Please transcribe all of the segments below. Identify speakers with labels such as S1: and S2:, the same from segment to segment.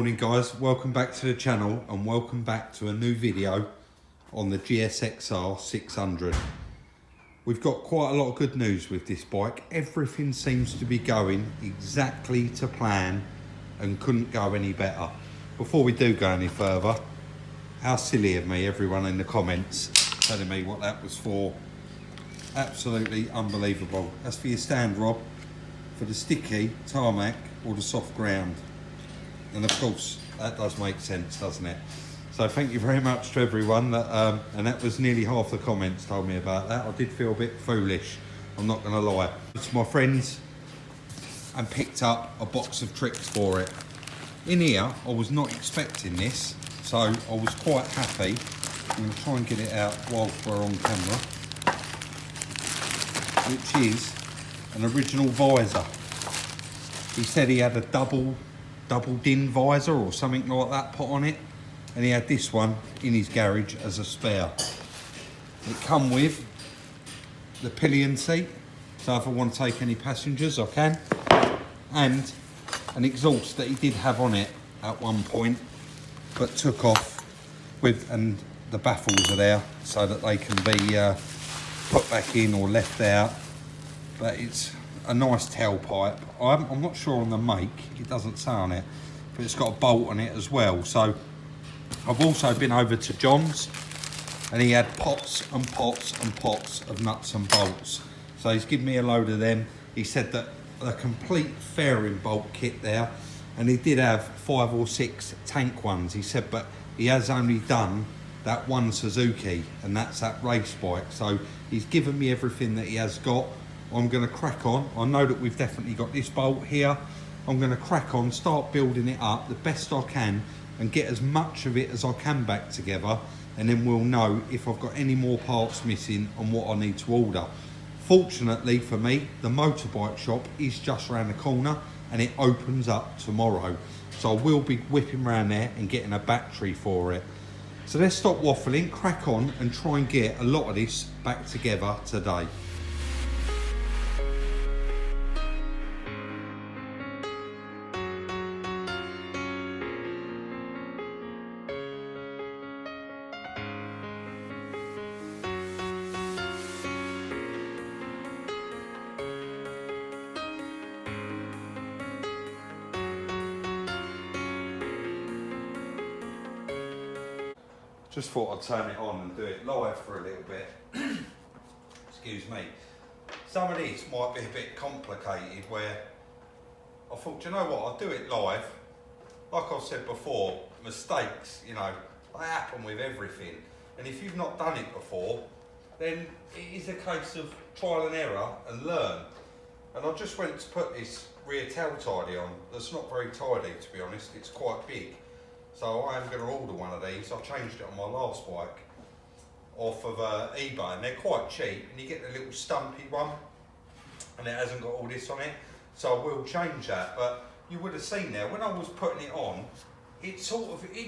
S1: Morning guys, welcome back to the channel and welcome back to a new video on the GSXR 600. We've got quite a lot of good news with this bike. Everything seems to be going exactly to plan and couldn't go any better. Before we do go any further, how silly of me, everyone in the comments telling me what that was for. Absolutely unbelievable. That's for your stand rod, for the sticky, tarmac or the soft ground. And of course, that does make sense, doesn't it? So thank you very much to everyone that, and that was nearly half the comments told me about that. I did feel a bit foolish, I'm not gonna lie. It's my friends and picked up a box of tricks for it. In here, I was not expecting this, so I was quite happy. I'm gonna try and get it out whilst we're on camera, which is an original visor. He said he had a double din visor or something like that put on it, and he had this one in his garage as a spare. It come with the pillion seat, so if I want to take any passengers I can, and an exhaust that he did have on it at one point but took off with, and the baffles are there so that they can be put back in or left out. But it's a nice tailpipe. I'm not sure on the make, it doesn't say on it, but it's got a bolt on it as well. So I've also been over to John's and he had pots and pots and pots of nuts and bolts. So he's given me a load of them. He said that a complete fairing bolt kit there, and he did have 5 or 6 tank ones. He said, but he has only done that one Suzuki, and that's that race bike. So he's given me everything that he has got. I'm going to crack on. I know that we've definitely got this bolt here. I'm going to crack on, start building it up the best I can and get as much of it as I can back together, and then we'll know if I've got any more parts missing and what I need to order. Fortunately for me, the motorbike shop is just around the corner and it opens up tomorrow. So I will be whipping around there and getting a battery for it. So let's stop waffling, crack on and try and get a lot of this back together today. Just thought I'd turn it on and do it live for a little bit. Excuse me. Some of these might be a bit complicated where I thought, you know what, I'll do it live. Like I've said before, mistakes, you know, they happen with everything. And if you've not done it before, then it is a case of trial and error and learn. And I just went to put this rear tail tidy on. That's not very tidy, to be honest, it's quite big. So I am going to order one of these. I changed it on my last bike off of eBay, and they're quite cheap, and you get the little stumpy one and it hasn't got all this on it, so I will change that. But you would have seen there when I was putting it on, it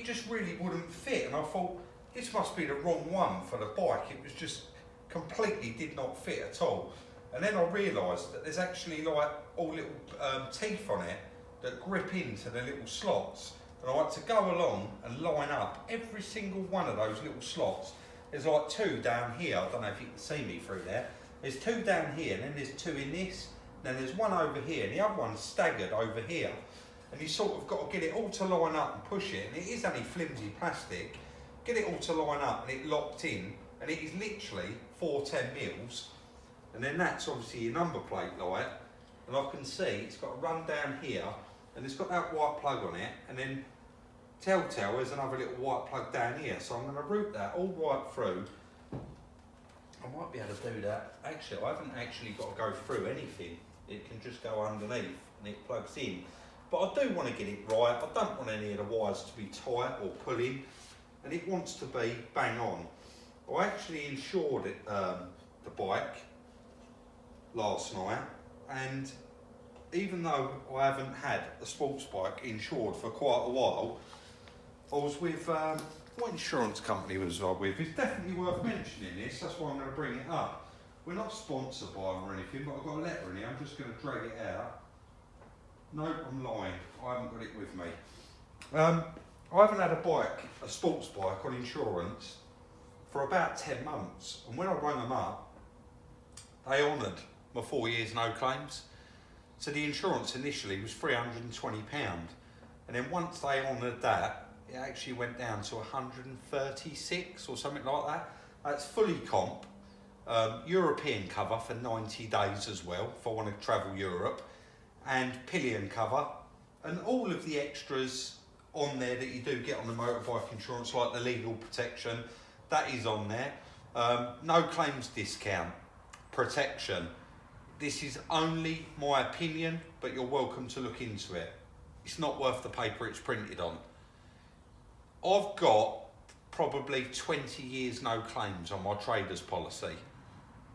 S1: just really wouldn't fit, and I thought this must be the wrong one for the bike. It was just completely did not fit at all. And then I realised that there's actually like all little teeth on it that grip into the little slots. And I like to go along and line up every single one of those little slots. There's like 2 down here. I don't know if you can see me through there. There's 2 down here, and then there's 2 in this. Then there's one over here, and the other one's staggered over here. And you sort of got to get it all to line up and push it. And it is only flimsy plastic. Get it all to line up and it locked in. And it is literally 410 mils. And then that's obviously your number plate light. And I can see it's got a run down here. And it's got that white plug on it, and then telltale there's another little white plug down here. So I'm going to route that all right through. I might be able to do that. Actually, I haven't actually got to go through anything. It can just go underneath and it plugs in. But I do want to get it right. I don't want any of the wires to be tight or pulling, and it wants to be bang on. I actually insured it, the bike last night, and even though I haven't had a sports bike insured for quite a while, I was with, what insurance company was I with? It's definitely worth mentioning this, that's why I'm going to bring it up. We're not sponsored by them or anything, but I've got a letter in here, I'm just going to drag it out. No, I'm lying, I haven't got it with me. I haven't had a bike, a sports bike on insurance for about 10 months. And when I rang them up, they honoured my 4 years no claims. So the insurance initially was £320. And then once they honoured that, it actually went down to 136 or something like that. That's fully comp, European cover for 90 days as well, if I want to travel Europe, and pillion cover, and all of the extras on there that you do get on the motorbike insurance, like the legal protection, that is on there. No claims discount, protection. This is only my opinion, but you're welcome to look into it. It's not worth the paper it's printed on. I've got probably 20 years no claims on my trader's policy.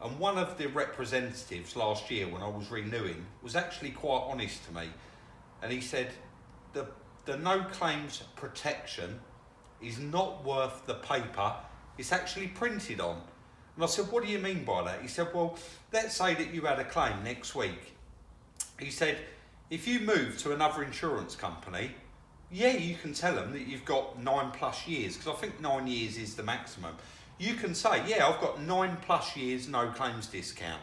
S1: And one of the representatives last year when I was renewing was actually quite honest to me. And he said, the no claims protection is not worth the paper it's actually printed on. And I said, what do you mean by that? He said, well, let's say that you had a claim next week. He said, if you move to another insurance company, yeah, you can tell them that you've got 9+ years, because I think 9 years is the maximum. You can say, yeah, I've got 9+ years no claims discount.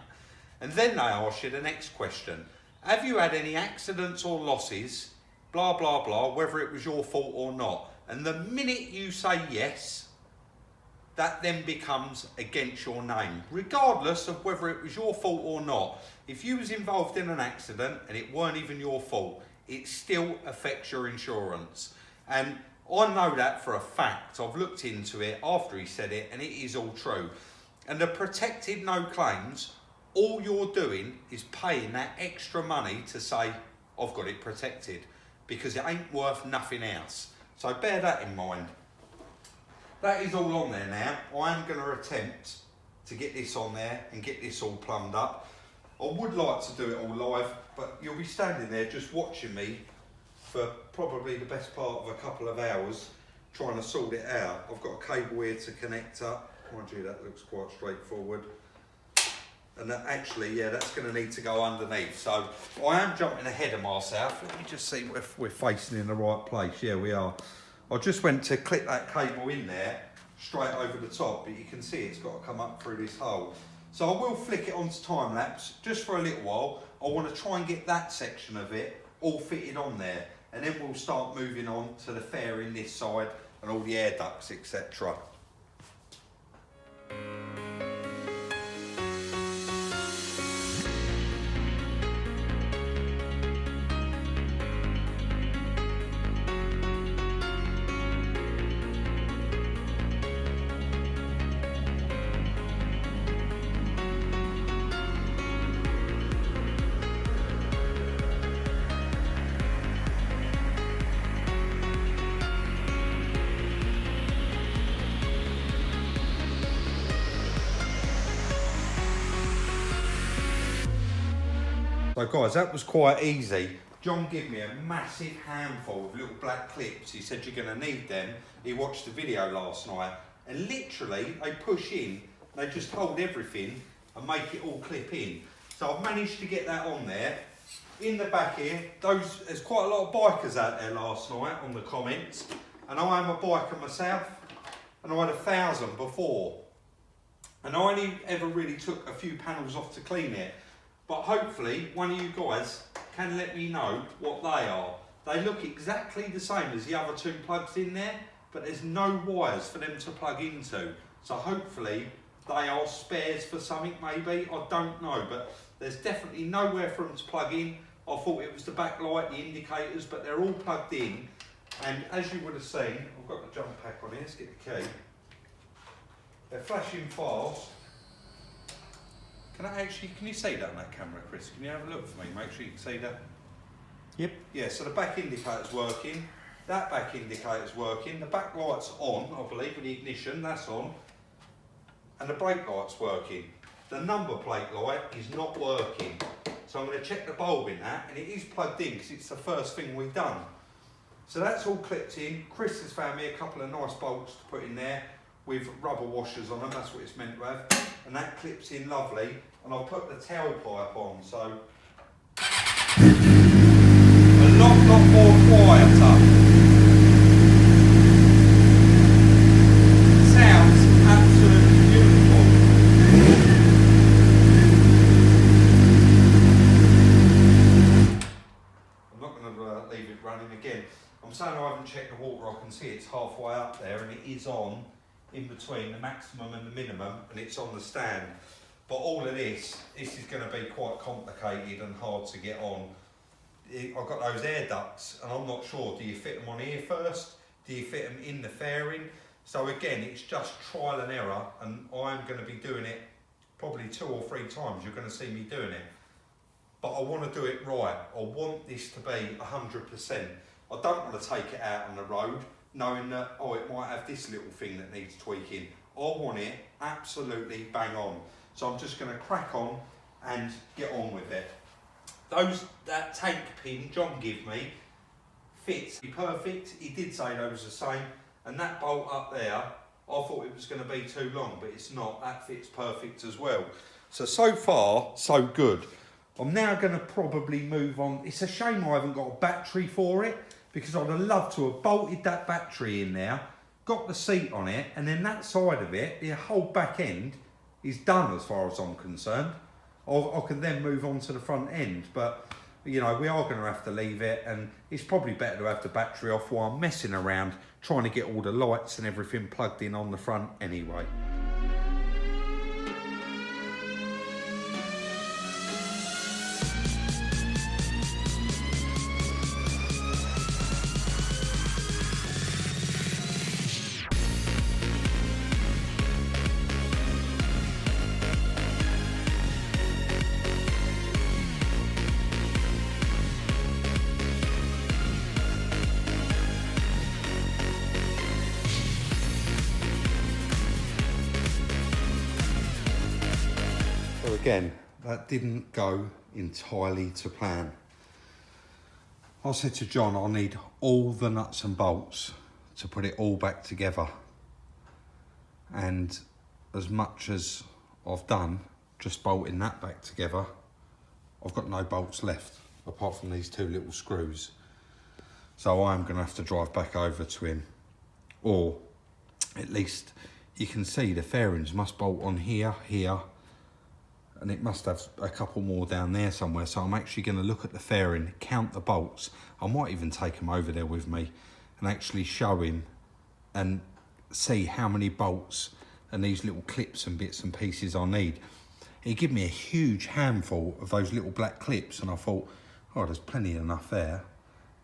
S1: And then they ask you the next question. Have you had any accidents or losses, blah, blah, blah, whether it was your fault or not? And the minute you say yes, that then becomes against your name, regardless of whether it was your fault or not. If you was involved in an accident and it weren't even your fault, it still affects your insurance. And I know that for a fact. I've looked into it after he said it, and it is all true. And the protected no claims, all you're doing is paying that extra money to say, I've got it protected, because it ain't worth nothing else. So bear that in mind. That is all on there now. I am going to attempt to get this on there and get this all plumbed up. I would like to do it all live, but you'll be standing there just watching me for probably the best part of a couple of hours trying to sort it out. I've got a cable here to connect up. Mind you, that looks quite straightforward. And that actually, yeah, that's going to need to go underneath. So I am jumping ahead of myself. Let me just see if we're facing in the right place. Yeah, we are. I just went to clip that cable in there straight over the top, but you can see it's got to come up through this hole. So I will flick it onto time lapse just for a little while. I want to try and get that section of it all fitted on there, and then we'll start moving on to the fairing this side and all the air ducts, etc. So guys, that was quite easy. John gave me a massive handful of little black clips. He said you're going to need them. He watched the video last night, and literally they push in, they just hold everything and make it all clip in. So I've managed to get that on there. In the back here, there's quite a lot of bikers out there last night on the comments, and I am a biker myself, and I had 1,000 before, and I only ever really took a few panels off to clean it. But hopefully one of you guys can let me know what they are. They look exactly the same as the other two plugs in there, but there's no wires for them to plug into. So hopefully they are spares for something maybe, I don't know, but there's definitely nowhere for them to plug in. I thought it was the backlight, the indicators, but they're all plugged in. And as you would have seen, I've got the jump pack on here, let's get the key. They're flashing fast. Can you see that on that camera, Chris? Can you have a look for me? Make sure you can see that. Yep. Yeah, so the back indicator's working. That back indicator's working. The back light's on, I believe, with the ignition, that's on. And the brake light's working. The number plate light is not working. So I'm going to check the bulb in that, and it is plugged in because it's the first thing we've done. So that's all clipped in. Chris has found me a couple of nice bolts to put in there with rubber washers on them, that's what it's meant to have. And that clips in lovely, and I'll put the tailpipe on, so a lot more quieter. saying I haven't checked the water, I can see it's halfway up there, and it is on in between the maximum and the minimum, and it's on the stand. But all of this is going to be quite complicated and hard to get on. I've got those air ducts, and I'm not sure, do you fit them on here first? Do you fit them in the fairing? So again, it's just trial and error, and I'm going to be doing it probably 2 or 3 times. You're going to see me doing it. But I want to do it right. I want this to be 100%. I don't want to take it out on the road knowing that, oh, it might have this little thing that needs tweaking. I want it absolutely bang on. So I'm just going to crack on and get on with it. That tank pin John gave me fits perfect. He did say they was the same. And that bolt up there, I thought it was going to be too long, but it's not. That fits perfect as well. So far, so good. I'm now going to probably move on. It's a shame I haven't got a battery for it, because I'd have loved to have bolted that battery in there, got the seat on it, and then that side of it, the whole back end, is done as far as I'm concerned. I can then move on to the front end, but you know, we are going to have to leave it, and it's probably better to have the battery off while I'm messing around trying to get all the lights and everything plugged in on the front anyway. Again, that didn't go entirely to plan. I said to John, I need all the nuts and bolts to put it all back together. And as much as I've done, just bolting that back together, I've got no bolts left, apart from these 2 little screws. So I'm going to have to drive back over to him. Or at least you can see the fairings must bolt on here, here, and it must have a couple more down there somewhere. So I'm actually going to look at the fairing, count the bolts. I might even take him over there with me and actually show him and see how many bolts and these little clips and bits and pieces I need. He gave me a huge handful of those little black clips, and I thought, oh, there's plenty enough there,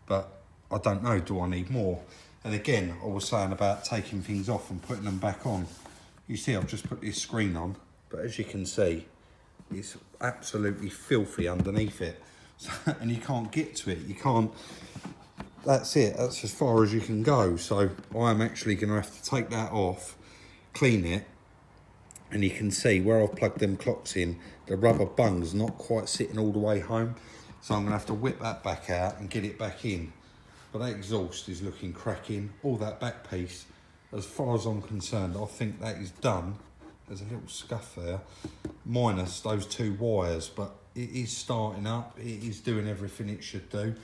S1: but I don't know, do I need more? And again, I was saying about taking things off and putting them back on. You see, I've just put this screen on, but as you can see, it's absolutely filthy underneath it. And you can't get to it, you can't, that's it, that's as far as you can go. So I'm actually going to have to take that off, clean it, and you can see where I've plugged them clocks in, the rubber bung's not quite sitting all the way home. So I'm going to have to whip that back out and get it back in. But that exhaust is looking cracking. All that back piece, as far as I'm concerned, I think that is done. There's a little scuff there, minus those 2 wires, but it is starting up, it is doing everything it should do.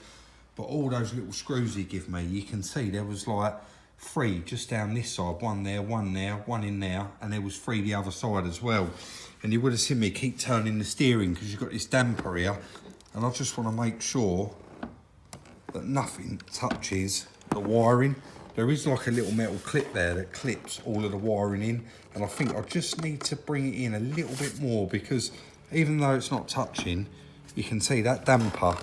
S1: But all those little screws he gave me, you can see there was like 3 just down this side, 1 there, 1 there, 1 in there, and there was 3 the other side as well. And you would have seen me keep turning the steering because you've got this damper here, and I just want to make sure that nothing touches the wiring. There is like a little metal clip there that clips all of the wiring in, and I think I just need to bring it in a little bit more, because even though it's not touching, you can see that damper.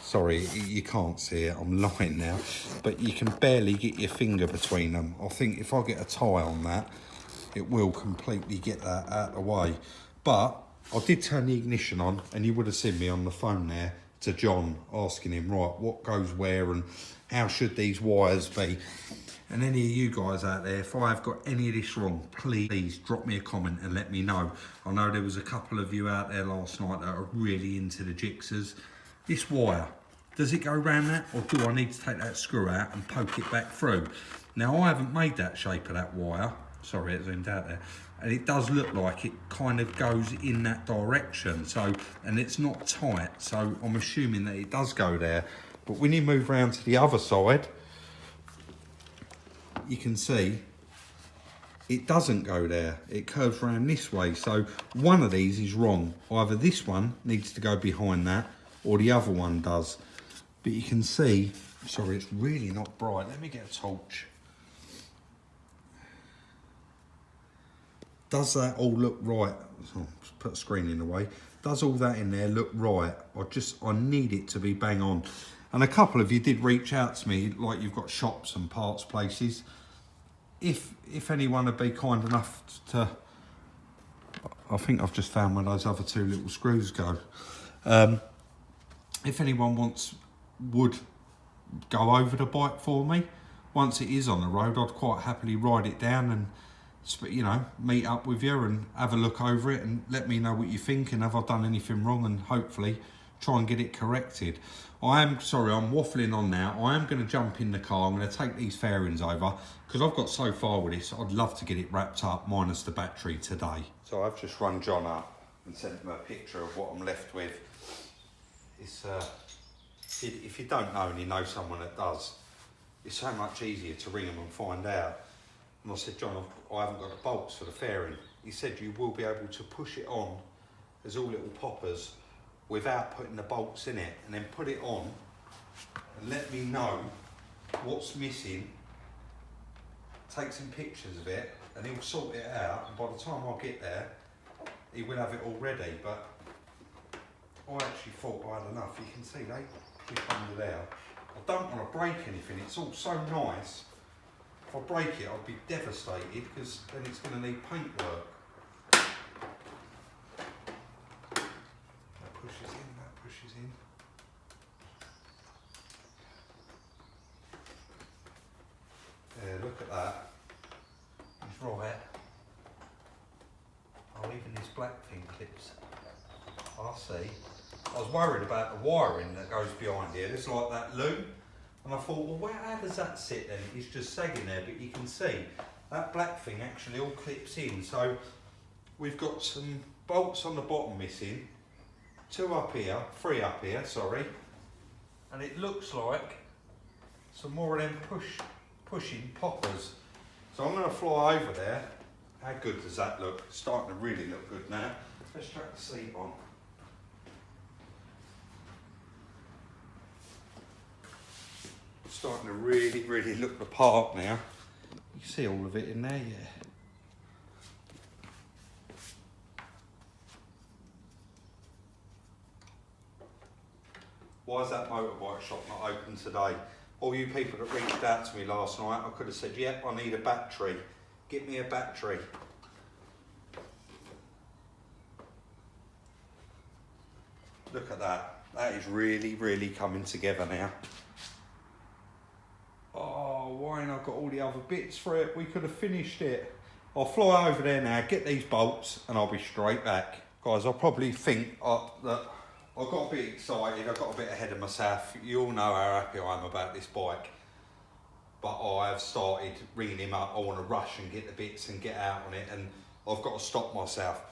S1: Sorry, you can't see it, I'm lying now, but you can barely get your finger between them. I think if I get a tie on that, it will completely get that out of the way. But I did turn the ignition on, and you would have seen me on the phone there to John, asking him, right, what goes where and how should these wires be? And any of you guys out there, if I have got any of this wrong, please drop me a comment and let me know. I know there was a couple of you out there last night that are really into the Gixxers. This wire, does it go around that, or do I need to take that screw out and poke it back through? Now, I haven't made that shape of that wire. Sorry, it zoomed out there. And it does look like it kind of goes in that direction. So, and it's not tight, so I'm assuming that it does go there. But when you move around to the other side, you can see it doesn't go there. It curves around this way. So one of these is wrong. Either this one needs to go behind that, or the other one does. but you can see, sorry, it's really not bright. Let me get a torch. Does that all look right? Oh, just put the screen in the way. Does all that in there look right? I need it to be bang on. And a couple of you did reach out to me, like you've got shops and parts places. If anyone would be kind enough to, I think I've just found where those other two little screws go. If anyone would go over the bike for me, once it is on the road, I'd quite happily ride it down and, you know, meet up with you and have a look over it and let me know what you think and have I done anything wrong, and hopefully try and get it corrected. Sorry, I'm waffling on now. I am going to jump in the car. I'm going to take these fairings over because I've got so far with this. I'd love to get it wrapped up minus the battery today. So I've just run John up and sent him a picture of what I'm left with. It's if you don't know and you know someone that does, it's so much easier to ring them and find out. And I said, John, I haven't got the bolts for the fairing. He said you will be able to push it on as all little poppers without putting the bolts in it, and then put it on and let me know what's missing, take some pictures of it, and he'll sort it out, and by the time I get there he will have it all ready. But I actually thought I had enough. You can see they clip under there. I don't want to break anything, it's all so nice. If I break it I'll be devastated because then it's going to need paintwork. That pushes in. Yeah, look at that. It's right. Oh, even this black thing clips. I see. I was worried about the wiring that goes behind here. It's like that loop. And I thought, well, how does that sit then? It's just sagging there, but you can see that black thing actually all clips in. So we've got some bolts on the bottom missing, three up here, sorry. And it looks like some more of them pushing poppers. So I'm gonna fly over there. How good does that look? It's starting to really look good now. Let's track the seat on. Starting to really look the part now. You can see all of it in there, yeah. Why is that motorbike shop not open today? All you people that reached out to me last night, I could have said, yep, I need a battery. Get me a battery. Look at that. That is really coming together now. Oh, why ain't I got all the other bits for it? We could have finished it. I'll fly over there now, get these bolts, and I'll be straight back. Guys, I probably think that I got a bit excited, I got a bit ahead of myself. You all know how happy I am about this bike. But I have started ringing him up. I want to rush and get the bits and get out on it, and I've got to stop myself.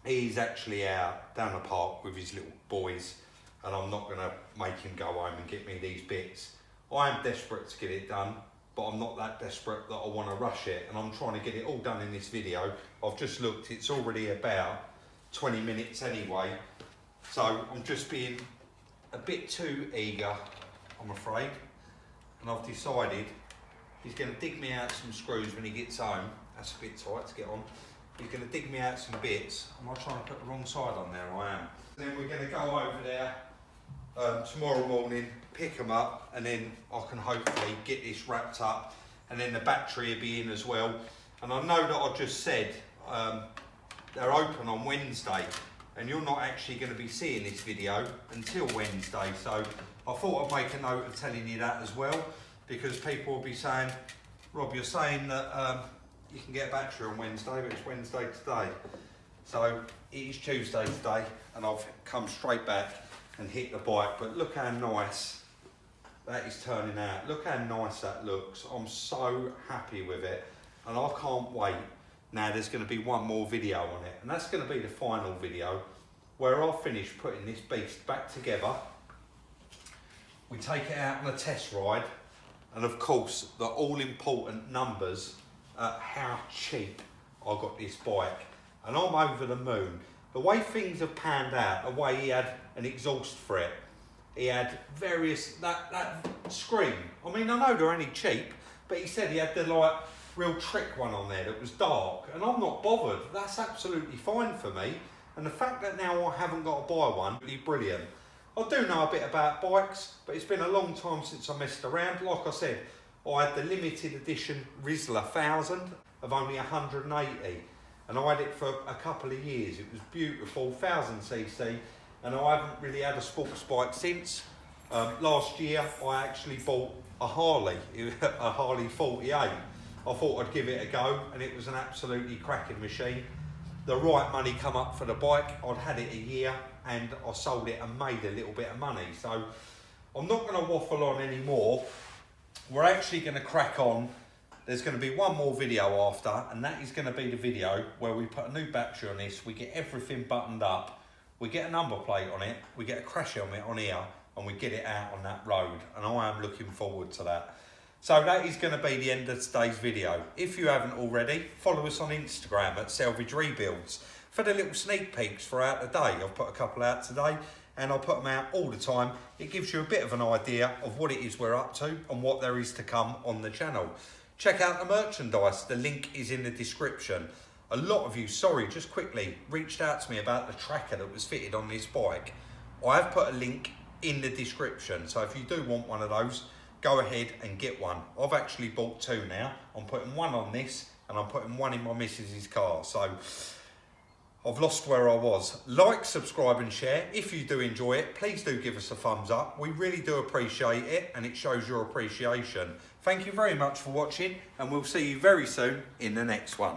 S1: He's actually out down the park with his little boys, and I'm not going to make him go home and get me these bits. I am desperate to get it done, but I'm not that desperate that I want to rush it, and I'm trying to get it all done in this video. I've just looked, it's already about 20 minutes anyway, so I'm just being a bit too eager, I'm afraid, and I've decided he's going to dig me out some screws when he gets home. That's a bit tight to get on. He's going to dig me out some bits. Am I trying to put the wrong side on there? I am. Then we're going to go over there tomorrow morning, pick them up, and then I can hopefully get this wrapped up, and then the battery will be in as well. And I know that I just said they're open on Wednesday, and you're not actually going to be seeing this video until Wednesday, so I thought I'd make a note of telling you that as well, because people will be saying, Rob, you're saying that you can get a battery on Wednesday, but it's Wednesday today. So it is Tuesday today, and I've come straight back and hit the bike. But look how nice that is turning out. Look how nice that looks. I'm so happy with it, and I can't wait. Now there's going to be one more video on it, and that's going to be the final video where I'll finish putting this beast back together. We take it out on a test ride, and of course the all important numbers at how cheap I got this bike, and I'm over the moon. The way things have panned out, the way he had an exhaust for it, he had various, that screen. I mean, I know they're only cheap, but he said he had the like real trick one on there that was dark, and I'm not bothered. That's absolutely fine for me. And the fact that now I haven't got to buy one, really brilliant. I do know a bit about bikes, but it's been a long time since I messed around. Like I said, I had the limited edition Rizzler 1000 of only 180, and I had it for a couple of years. It was beautiful, 1000cc, and I haven't really had a sports bike since. Last year, I actually bought a Harley, a Harley 48. I thought I'd give it a go, and it was an absolutely cracking machine. The right money come up for the bike. I'd had it a year, and I sold it and made a little bit of money. So I'm not going to waffle on anymore. We're actually going to crack on. There's going to be one more video after, and that is going to be the video where we put a new battery on this, we get everything buttoned up, we get a number plate on it, we get a crash helmet on here, and we get it out on that road, and I am looking forward to that. So that is going to be the end of today's video. If you haven't already, follow us on Instagram at Salvage Rebuilds for the little sneak peeks throughout the day. I've put a couple out today, and I'll put them out all the time. It gives you a bit of an idea of what it is we're up to and what there is to come on the channel. Check out the merchandise, the link is in the description. A lot of you, sorry, just quickly, reached out to me about the tracker that was fitted on this bike. I have put a link in the description, so if you do want one of those, go ahead and get one. I've actually bought two now. I'm putting one on this, and I'm putting one in my missus's car, so I've lost where I was. Like, subscribe and share. If you do enjoy it, please do give us a thumbs up. We really do appreciate it, and it shows your appreciation. Thank you very much for watching, and we'll see you very soon in the next one.